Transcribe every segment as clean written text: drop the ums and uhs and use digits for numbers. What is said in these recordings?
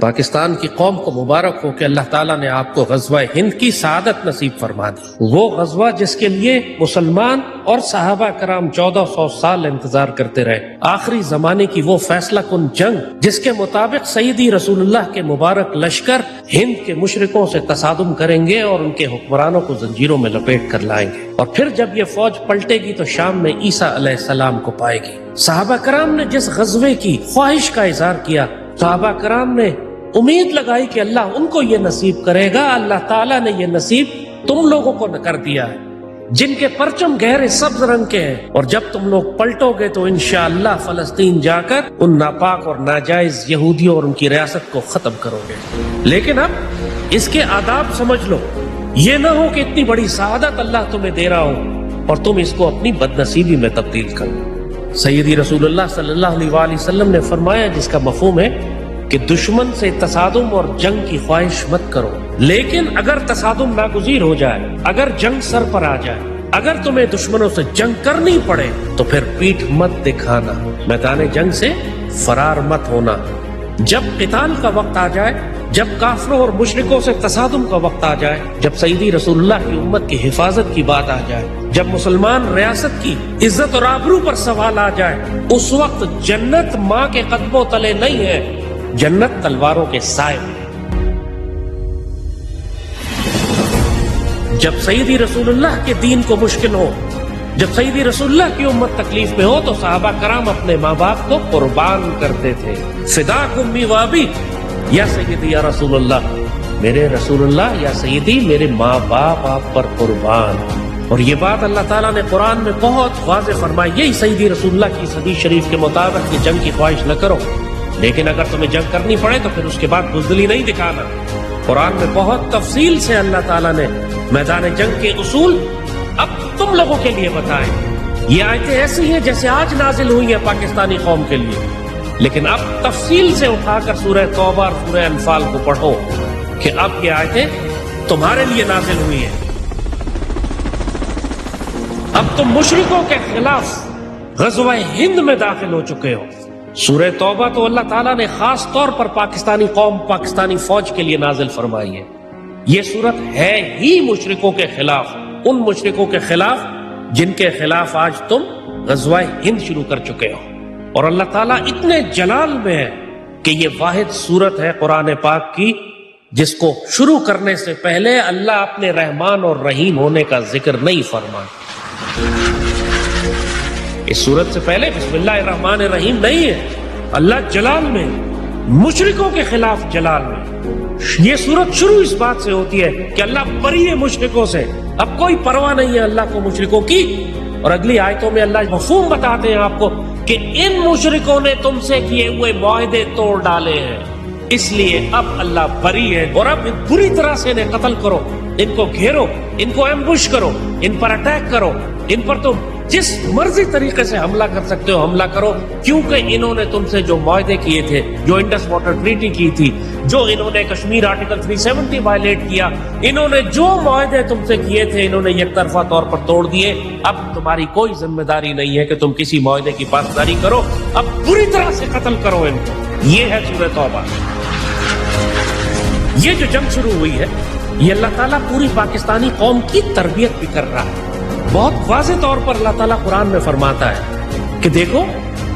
پاکستان کی قوم کو مبارک ہو کہ اللہ تعالیٰ نے آپ کو غزوہ ہند کی سعادت نصیب فرما دی. وہ غزوہ جس کے لیے مسلمان اور صحابہ کرام 1400 سال انتظار کرتے رہے. آخری زمانے کی وہ فیصلہ کن جنگ جس کے مطابق سیدی رسول اللہ کے مبارک لشکر ہند کے مشرکوں سے تصادم کریں گے اور ان کے حکمرانوں کو زنجیروں میں لپیٹ کر لائیں گے. اور پھر جب یہ فوج پلٹے گی تو شام میں عیسیٰ علیہ السلام کو پائے گی. صحابہ کرام نے جس غزوے کی خواہش کا اظہار کیا، صحابہ کرام نے امید لگائی کہ اللہ ان کو یہ نصیب کرے گا. اللہ تعالیٰ نے یہ نصیب تم لوگوں کو کر دیا ہے جن کے پرچم گہرے سبز رنگ کے ہیں. اور جب تم لوگ پلٹو گے تو انشاءاللہ فلسطین جا کر ان ناپاک اور ناجائز یہودیوں اور ان کی ریاست کو ختم کرو گے. لیکن اب اس کے آداب سمجھ لو. یہ نہ ہو کہ اتنی بڑی سعادت اللہ تمہیں دے رہا ہو اور تم اس کو اپنی بد نصیبی میں تبدیل کرو. سیدی رسول اللہ صلی اللہ علیہ وآلہ وسلم نے فرمایا، جس کا مفہوم ہے کہ دشمن سے تصادم اور جنگ کی خواہش مت کرو، لیکن اگر تصادم ناگزیر ہو جائے، اگر جنگ سر پر آ جائے، اگر تمہیں دشمنوں سے جنگ کرنی پڑے تو پھر پیٹھ مت دکھانا، میدان جنگ سے فرار مت ہونا. جب قتال کا وقت آ جائے، جب کافروں اور مشرکوں سے تصادم کا وقت آ جائے، جب سیدی رسول اللہ کی امت کی حفاظت کی بات آ جائے، جب مسلمان ریاست کی عزت اور آبرو پر سوال آ جائے، اس وقت جنت ماں کے قدموں تلے نہیں ہے، جنت تلواروں کے سائے میں. جب سیدی رسول اللہ کے دین کو مشکل ہو، جب سیدی رسول اللہ کی امت تکلیف میں ہو تو صحابہ کرام اپنے ماں باپ کو قربان کرتے تھے. فداک امی و ابی یا سیدی یا رسول اللہ، میرے رسول اللہ یا سیدی میرے ماں باپ آپ پر قربان. اور یہ بات اللہ تعالیٰ نے قرآن میں بہت واضح فرمائی. یہی سیدی رسول اللہ کی حدیث شریف کے مطابق کہ جنگ کی خواہش نہ کرو، لیکن اگر تمہیں جنگ کرنی پڑے تو پھر اس کے بعد بزدلی نہیں دکھانا. قرآن میں بہت تفصیل سے اللہ تعالیٰ نے میدان جنگ کے اصول اب تم لوگوں کے لیے بتائیں. یہ آیتیں ایسی ہیں جیسے آج نازل ہوئی ہیں پاکستانی قوم کے لیے، لیکن اب تفصیل سے اٹھا کر سورہ توبہ اور سورہ انفال کو پڑھو کہ اب یہ آیتیں تمہارے لیے نازل ہوئی ہیں. اب تم مشرکوں کے خلاف غزوہ ہند میں داخل ہو چکے ہو. سورہ توبہ تو اللہ تعالیٰ نے خاص طور پر پاکستانی قوم، پاکستانی فوج کے لیے نازل فرمائی ہے. یہ صورت ہے ہی مشرکوں کے خلاف، ان مشرکوں کے خلاف جن کے خلاف آج تم غزوہ ہند شروع کر چکے ہو. اور اللہ تعالیٰ اتنے جلال میں ہے کہ یہ واحد صورت ہے قرآن پاک کی جس کو شروع کرنے سے پہلے اللہ اپنے رحمان اور رحیم ہونے کا ذکر نہیں فرمائے. اس صورت سے پہلے بسم اللہ الرحمن الرحیم نہیں ہے. اللہ جلال میں، مشرکوں کے خلاف جلال میں. یہ صورت شروع اس بات سے ہوتی ہے کہ اللہ بری ہے مشرکوں سے، اب کوئی پرواہ نہیں ہے اللہ کو مشرکوں کی. اور اگلی آیتوں میں اللہ مفہوم بتاتے ہیں آپ کو کہ ان مشرکوں نے تم سے کیے ہوئے معاہدے توڑ ڈالے ہیں، اس لیے اب اللہ بری ہے. اور اب بری طرح سے انہیں قتل کرو، ان کو گھیرو، ان کو ایمبوش کرو، ان پر اٹیک کرو، ان پر تم جس مرضی طریقے سے حملہ کر سکتے ہو حملہ کرو، کیونکہ انہوں نے تم سے جو معاہدے کیے تھے، جو انڈس واٹر ٹریٹی کی تھی، جو انہوں نے کشمیر آرٹیکل 370 وائلیٹ کیا، انہوں نے جو معاہدے تم سے کیے تھے انہوں نے یک طرفہ طور پر توڑ دیے. اب تمہاری کوئی ذمہ داری نہیں ہے کہ تم کسی معاہدے کی پاسداری کرو، اب بری طرح سے قتل کرو ان کو. یہ ہے سورہ توبہ. یہ جو جنگ شروع ہوئی ہے یہ اللہ تعالیٰ پوری پاکستانی قوم کی تربیت بھی کر رہا ہے. بہت واضح طور پر اللہ تعالیٰ قرآن میں فرماتا ہے کہ دیکھو،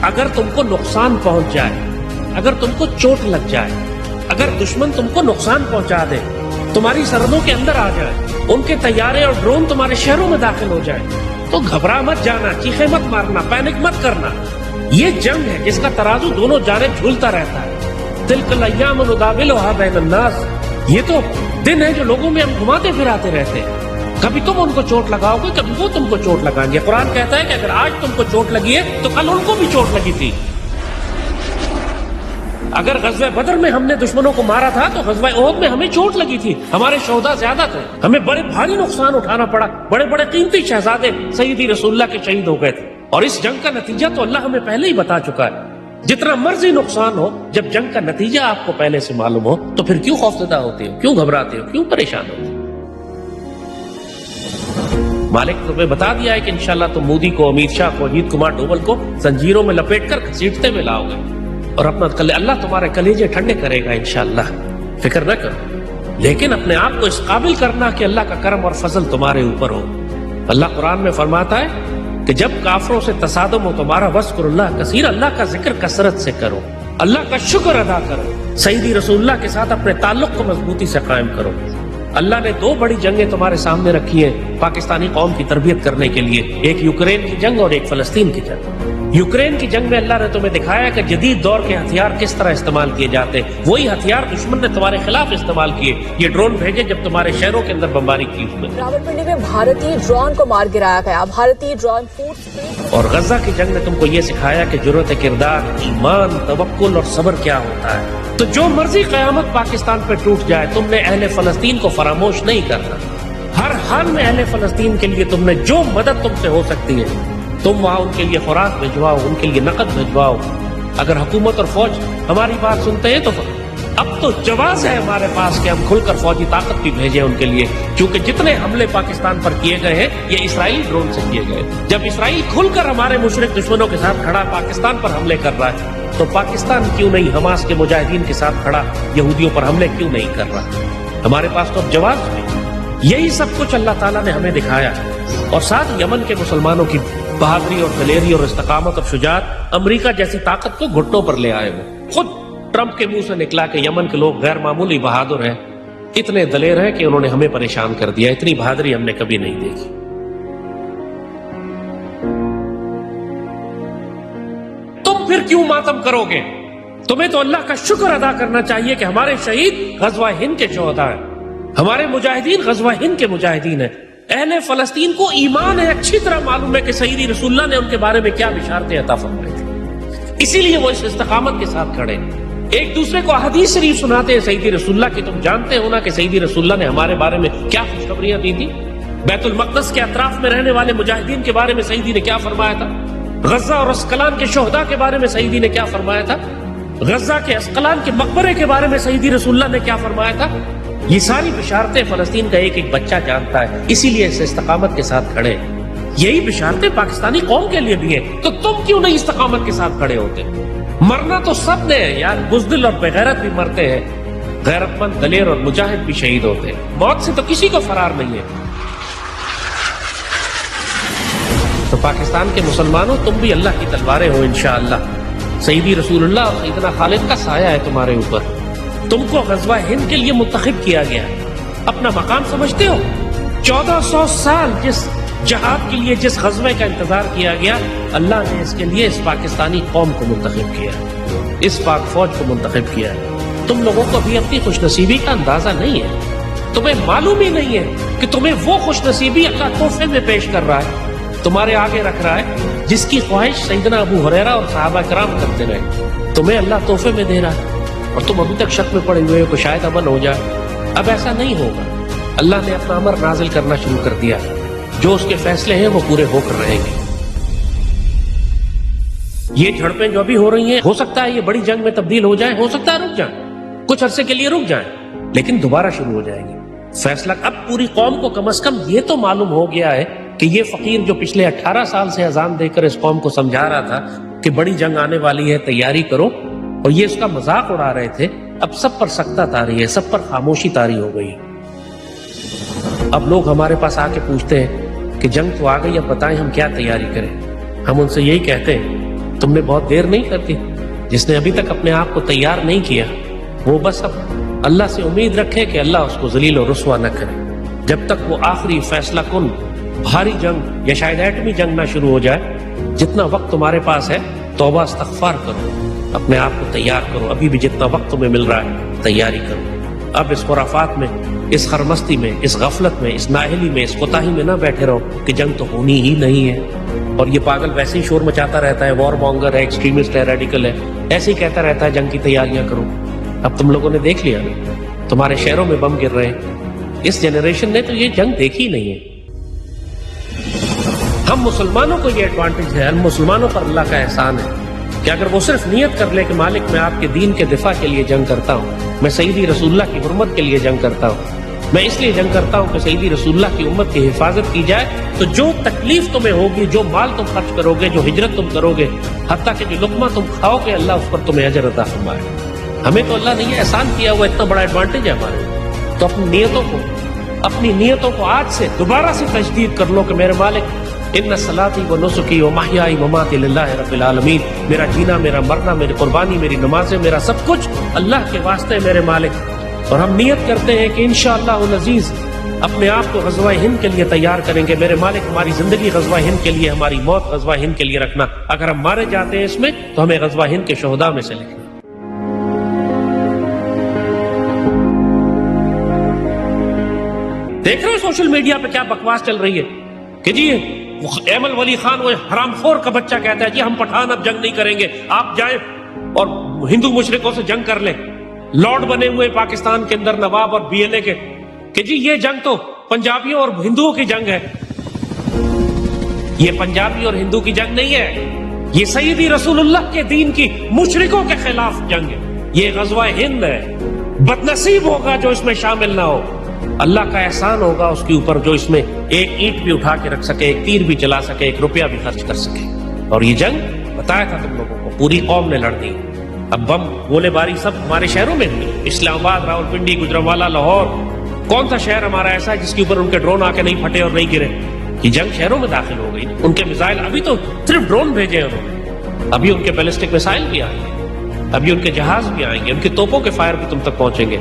اگر تم کو نقصان پہنچ جائے، اگر تم کو چوٹ لگ جائے، اگر دشمن تم کو نقصان پہنچا دے، تمہاری سرحدوں کے اندر آ جائے، ان کے طیارے اور ڈرون تمہارے شہروں میں داخل ہو جائے، تو گھبرا مت جانا، چیخے مت مارنا، پینک مت کرنا. یہ جنگ ہے جس کا ترازو دونوں جانب جھولتا رہتا ہے. تلک الایام نداولها بین الناس، یہ تو دن ہے جو لوگوں میں ہم گھماتے پھراتے رہتے ہیں. کبھی تم ان کو چوٹ لگاؤ گے، کبھی وہ تم کو چوٹ لگائیں گے. قرآن کہتا ہے کہ اگر آج تم کو چوٹ لگی ہے تو کل ان کو بھی چوٹ لگی تھی. اگر غزوہ بدر میں ہم نے دشمنوں کو مارا تھا تو غزوہ احد میں ہمیں چوٹ لگی تھی، ہمارے شہداء زیادہ تھے، ہمیں بڑے بھاری نقصان اٹھانا پڑا، بڑے بڑے قیمتی شہزادے سیدی رسول اللہ کے شہید ہو گئے تھے. اور اس جنگ کا نتیجہ تو اللہ ہمیں پہلے ہی بتا چکا ہے. جتنا مرضی نقصان ہو، جب جنگ کا نتیجہ آپ کو پہلے سے معلوم ہو تو پھر کیوں خوفزدہ ہوتے ہو، کیوں گھبراتے ہو، کیوں پریشان ہوتے ہو؟ مالک تمہیں بتا دیا ہے کہ انشاءاللہ تم مودی کو، امت شاہ کو، اجیت کمار ڈوبل کو زنجیروں میں لپیٹ کر گھسیٹتے ہوئے لاؤ گے. اور اپنا اللہ تمہارے کلیجے ٹھنڈے کرے گا انشاءاللہ، فکر نہ کرو، لیکن اپنے آپ کو اس قابل کرنا کہ اللہ کا کرم اور فضل تمہارے اوپر ہو۔ اللہ قرآن میں فرماتا ہے کہ جب کافروں سے تصادم ہو تمہارا وذکر اللہ کثیر، اللہ کا ذکر کثرت سے کرو، اللہ کا شکر ادا کرو، سیدی رسول اللہ کے ساتھ اپنے تعلق کو مضبوطی سے قائم کرو۔ اللہ نے 2 بڑی جنگیں تمہارے سامنے رکھی ہیں پاکستانی قوم کی تربیت کرنے کے لیے، ایک یوکرین کی جنگ اور ایک فلسطین کی جنگ۔ یوکرین کی جنگ میں اللہ نے تمہیں دکھایا کہ جدید دور کے ہتھیار کس طرح استعمال کیے جاتے ہیں، وہی ہتھیار دشمن نے تمہارے خلاف استعمال کیے، یہ ڈرون بھیجے جب تمہارے شہروں کے اندر بمباری کی اس میں۔ راولپنڈی میں بھارتی ڈرون کو مار گرایا گیا، بھارتی ڈرون فورس۔ اور غزہ کی جنگ نے تم کو یہ سکھایا کہ جرأت کردار، ایمان، توکل اور صبر کیا ہوتا ہے۔ تو جو مرضی قیامت پاکستان پہ ٹوٹ جائے، تم نے اہل فلسطین کو فراموش نہیں کرنا۔ ہر حال میں اہل فلسطین کے لیے تم نے جو مدد تم سے ہو سکتی ہے تم وہاں ان کے لیے خوراک بھجواؤ، ان کے لیے نقد بھجواؤ۔ اگر حکومت اور فوج ہماری بات سنتے ہیں تو اب تو جواز ہے ہمارے پاس کہ ہم کھل کر فوجی طاقت بھی بھیجیں ان کے لیے، کیونکہ جتنے حملے پاکستان پر کیے گئے ہیں یہ اسرائیلی ڈرون سے کیے گئے۔ جب اسرائیل کھل کر ہمارے مشرک دشمنوں کے ساتھ کھڑا پاکستان پر حملے کر رہا ہے تو پاکستان کیوں نہیں حماس کے مجاہدین کے ساتھ کھڑا یہودیوں پر حملے کیوں نہیں کر رہا؟ ہمارے پاس تو اب جواز ہے۔ یہی سب کچھ اللہ تعالیٰ نے ہمیں دکھایا، اور ساتھ یمن کے مسلمانوں کی بہادری اور دلیری اور استقامت اور شجاعت امریکہ جیسی طاقت کو گھٹنوں پر لے آئے ہوئے۔ خود ٹرمپ کے منہ سے نکلا کہ یمن کے لوگ غیر معمولی بہادر ہیں، اتنے دلیر ہیں کہ انہوں نے ہمیں پریشان کر دیا، اتنی بہادری ہم نے کبھی نہیں دیکھی۔ تم پھر کیوں ماتم کرو گے؟ تمہیں تو اللہ کا شکر ادا کرنا چاہیے کہ ہمارے شہید غزوہ ہند کے شہداء ہیں، ہمارے مجاہدین غزوہ ہند کے مجاہدین ہیں۔ اہل فلسطین کو ایمان ہے، اچھی طرح معلوم ہے کہ سیدی رسول اللہ نے ان کے بارے میں کیا بشارتیں عطا فرمائی تھی، اسی لیے وہ اس استقامت کے ساتھ کھڑے ہیں۔ ایک دوسرے کو احادیث شریف سناتے ہیں سیدی رسول اللہ کی۔ تم جانتے ہو نا کہ سیدی رسول اللہ نے ہمارے بارے میں کیا خوشخبریاں دی تھی؟ بیت المقدس کے اطراف میں رہنے والے مجاہدین کے بارے میں سیدی نے کیا فرمایا تھا؟ غزہ اور اسقلان کے شہداء کے بارے میں سیدی نے کیا فرمایا تھا؟ غزہ کے اسقلان کے مقبرے کے بارے میں سیدی رسول اللہ نے کیا فرمایا تھا؟ یہ ساری بشارتیں فلسطین کا ایک ایک بچہ جانتا ہے، اسی لیے اس استقامت کے ساتھ کھڑے ہیں۔ یہی بشارتیں پاکستانی قوم کے لیے بھی ہیں، تو تم کیوں نہیں استقامت کے ساتھ کھڑے ہوتے؟ مرنا تو سب نے ہے یار، بزدل اور بغیرت بھی مرتے ہیں، غیرت مند، دلیر اور مجاہد بھی شہید ہوتے ہیں، موت سے تو کسی کو فرار نہیں ہے۔ تو پاکستان کے مسلمانوں، تم بھی اللہ کی تلواریں ہو انشاءاللہ۔ سیدی رسول اللہ اور سیدنا خالد کا سایہ ہے تمہارے اوپر، تم کو غزوہ ہند کے لیے منتخب کیا گیا، اپنا مقام سمجھتے ہو؟ 1400 سال جس جہاد کے لیے، جس غزوے کا انتظار کیا گیا، اللہ نے اس کے لیے اس پاکستانی قوم کو منتخب کیا، اس پاک فوج کو منتخب کیا۔ تم لوگوں کو بھی اپنی خوش نصیبی کا اندازہ نہیں ہے، تمہیں معلوم ہی نہیں ہے کہ تمہیں وہ خوش نصیبی اللہ تحفے میں پیش کر رہا ہے، تمہارے آگے رکھ رہا ہے، جس کی خواہش سیدنا ابو ہریرہ اور صحابہ کرام کرتے رہے، تمہیں اللہ تحفے میں دے رہا ہے، اور تم ابھی تک شک میں پڑے ہوئے ہو کہ شاید امن ہو جائے۔ اب ایسا نہیں ہوگا، اللہ نے اپنا امر نازل کرنا شروع کر دیا، جو اس کے فیصلے ہیں وہ پورے ہو کر رہیں گے۔ یہ جھڑپیں جو ابھی ہو رہی ہیں، ہو سکتا ہے یہ بڑی جنگ میں تبدیل ہو جائیں، ہو سکتا ہے رک جائیں، کچھ عرصے کے لیے رک جائیں، لیکن دوبارہ شروع ہو جائیں گے۔ فیصلہ اب پوری قوم کو کم از کم یہ تو معلوم ہو گیا ہے کہ یہ فقیر جو پچھلے 18 سال سے اذان دے کر اس قوم کو سمجھا رہا تھا کہ بڑی جنگ آنے والی ہے، تیاری کرو، اور یہ اس کا مذاق اڑا رہے تھے، اب سب پر سکتہ طاری ہے، سب پر خاموشی طاری ہو گئی۔ اب لوگ ہمارے پاس آ کے پوچھتے ہیں کہ جنگ تو آ گئی، اب بتائیں ہم کیا تیاری کریں۔ ہم ان سے یہی کہتے ہیں تم نے بہت دیر نہیں کرتی، جس نے ابھی تک اپنے آپ کو تیار نہیں کیا وہ بس اب اللہ سے امید رکھے کہ اللہ اس کو ذلیل و رسوا نہ کرے، جب تک وہ آخری فیصلہ کن بھاری جنگ یا شاید ایٹمی جنگ نہ شروع ہو جائے۔ جتنا وقت تمہارے پاس ہے توبہ استغفار کرو، اپنے آپ کو تیار کرو، ابھی بھی جتنا وقت تمہیں مل رہا ہے تیاری کرو۔ اب اس خرافات میں، اس خرمستی میں، اس غفلت میں، اس نااہلی میں، اس کوتاہی میں نہ بیٹھے رہو کہ جنگ تو ہونی ہی نہیں ہے، اور یہ پاگل ویسے ہی شور مچاتا رہتا ہے، وار مونگر ہے، ایکسٹریمسٹ ہے، ریڈیکل ہے، ایسے ہی کہتا رہتا ہے جنگ کی تیاریاں کرو۔ اب تم لوگوں نے دیکھ لیا، تمہارے شہروں میں بم گر رہے ہیں، اس جنریشن نے تو یہ جنگ دیکھی نہیں ہے۔ ہم مسلمانوں کو یہ ایڈوانٹیج ہے، ہم مسلمانوں پر اللہ کا احسان ہے کہ اگر وہ صرف نیت کر لے کہ مالک میں آپ کے دین کے دفاع کے لیے جنگ کرتا ہوں، میں سیدی رسول اللہ کی حرمت کے لیے جنگ کرتا ہوں، میں اس لیے جنگ کرتا ہوں کہ سیدی رسول اللہ کی امت کی حفاظت کی جائے. تو جو تکلیف تمہیں ہوگی، جو مال تم خرچ کرو گے، جو ہجرت تم کرو گے، حتیٰ کہ جو لقمہ تم کھاؤ گے، اللہ اس پر تمہیں اجر عطا فرمائے. ہمیں تو اللہ نے یہ احسان کیا ہوا، اتنا بڑا ایڈوانٹیج ہے ہمارے. تو اپنی نیتوں کو آج سے دوبارہ سے تجدید کر لو کہ میرے مالک، ان صلاتی و نسکی و محیائی مماتی للہ رب العالمین، میرا جینا، میرا مرنا، میری قربانی، میری نمازیں، میرا سب کچھ اللہ کے واسطے میرے مالک. اور ہم نیت کرتے ہیں کہ انشاءاللہ العزیز اپنے آپ کو غزوہ ہند کے لیے تیار کریں گے. میرے مالک ہماری زندگی غزوہ ہند کے لیے، ہماری موت غزوہ ہند کے لیے رکھنا. اگر ہم مارے جاتے ہیں اس میں تو ہمیں غزوہ ہند کے شہداء میں سے لکھنا. دیکھ رہے ہو سوشل میڈیا پہ کیا بکواس چل رہی ہے کہ جی ایمل ولی خان وہ حرام خور کا بچہ کہتا ہے جی ہم پٹھان اب جنگ نہیں کریں گے، آپ جائیں اور ہندو مشرکوں سے جنگ کر لیں. لارڈ بنے ہوئے پاکستان کے اندر نواب اور بی ایل اے کے کہ جی یہ جنگ تو پنجابیوں اور ہندوؤں کی جنگ ہے. یہ پنجابی اور ہندو کی جنگ نہیں ہے، یہ سیدی رسول اللہ کے دین کی مشرکوں کے خلاف جنگ ہے. یہ غزوہ ہند ہے. بدنصیب ہوگا جو اس میں شامل نہ ہو. اللہ کا احسان ہوگا اس کے اوپر جو اس میں ایک اینٹ بھی اٹھا کے رکھ سکے، ایک تیر بھی چلا سکے، ایک روپیہ بھی خرچ کر سکے. اور یہ جنگ بتایا تھا تم لوگوں کو پوری قوم نے لڑ دی. اب بم گولے باری سب ہمارے شہروں میں ہوئی. اسلام آباد، راول پنڈی، گجرانوالہ، لاہور، کون سا شہر ہمارا ایسا ہے جس کے اوپر ان کے ڈرون آ کے نہیں پھٹے اور نہیں گرے؟ یہ جنگ شہروں میں داخل ہو گئی. ان کے میزائل ابھی تو صرف ڈرون بھیجے انہوں نے، ابھی ان کے بیلسٹک میزائل بھی آئیں گے، ابھی ان کے جہاز بھی آئیں گے، ان کی توپوں کے فائر بھی تم تک پہنچیں گے.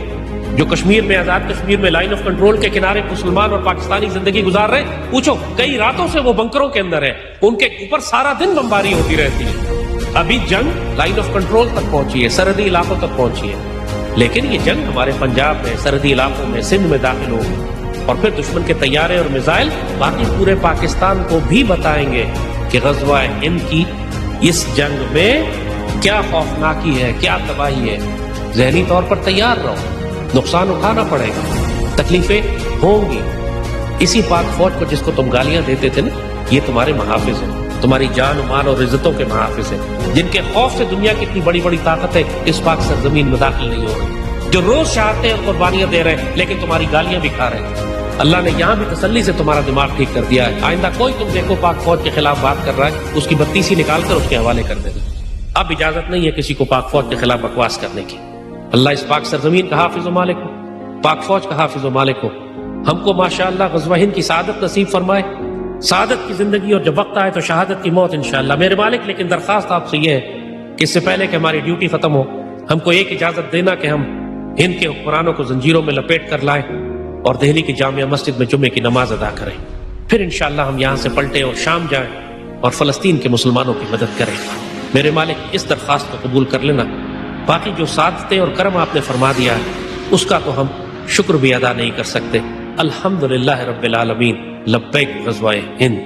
جو کشمیر میں، آزاد کشمیر میں لائن آف کنٹرول کے کنارے مسلمان اور پاکستانی زندگی گزار رہے ہیں، پوچھو کئی راتوں سے وہ بنکروں کے اندر ہے، ان کے اوپر سارا دن بمباری ہوتی رہتی ہے. ابھی جنگ لائن آف کنٹرول تک پہنچی ہے، سرحدی علاقوں تک پہنچی ہے. لیکن یہ جنگ ہمارے پنجاب میں، سرحدی علاقوں میں، سندھ میں داخل ہوگی. اور پھر دشمن کے طیارے اور میزائل باقی پورے پاکستان کو بھی بتائیں گے کہ غزوہ ہند کی اس جنگ میں کیا خوفناکی ہے، کیا تباہی ہے. ذہنی طور پر تیار رہو، نقصان اٹھانا پڑے گا، تکلیفیں ہوں گی. اسی پاک فوج کو جس کو تم گالیاں دیتے تھے نا، یہ تمہارے محافظ ہیں، تمہاری جان و مال اور عزتوں کے محافظ ہیں، جن کے خوف سے دنیا کی اتنی بڑی بڑی طاقتیں اس پاک سرزمین میں داخل نہیں ہو رہی، جو روز شہادتیں اور قربانیاں دے رہے ہیں لیکن تمہاری گالیاں بھی کھا رہے ہیں. اللہ نے یہاں بھی تسلی سے تمہارا دماغ ٹھیک کر دیا ہے. آئندہ کوئی تم دیکھو پاک فوج کے خلاف بات کر رہا ہے، اس کی بتیسی نکال کر اس کے حوالے کر دے گا. اب اجازت نہیں ہے کسی کو پاک فوج کے خلاف بکواس کرنے کی. اللہ اس پاک سرزمین کا حافظ و مالک ہو، پاک فوج کا حافظ و مالک ہو. ہم کو ماشاءاللہ غزوہ ہند کی سعادت نصیب فرمائے، سعادت کی زندگی، اور جب وقت آئے تو شہادت کی موت انشاءاللہ. میرے مالک لیکن درخواست آپ سے یہ ہے کہ اس سے پہلے کہ ہماری ڈیوٹی ختم ہو، ہم کو ایک اجازت دینا کہ ہم ہند کے حکمرانوں کو زنجیروں میں لپیٹ کر لائیں اور دہلی کی جامعہ مسجد میں جمعے کی نماز ادا کریں. پھر انشاءاللہ ہم یہاں سے پلٹیں اور شام جائیں اور فلسطین کے مسلمانوں کی مدد کریں. میرے مالک اس درخواست کو قبول کر لینا. باقی جو سعادتیں اور کرم آپ نے فرما دیا ہے اس کا تو ہم شکر بھی ادا نہیں کر سکتے. الحمدللہ رب العالمین. لبیک غزوہ ہند.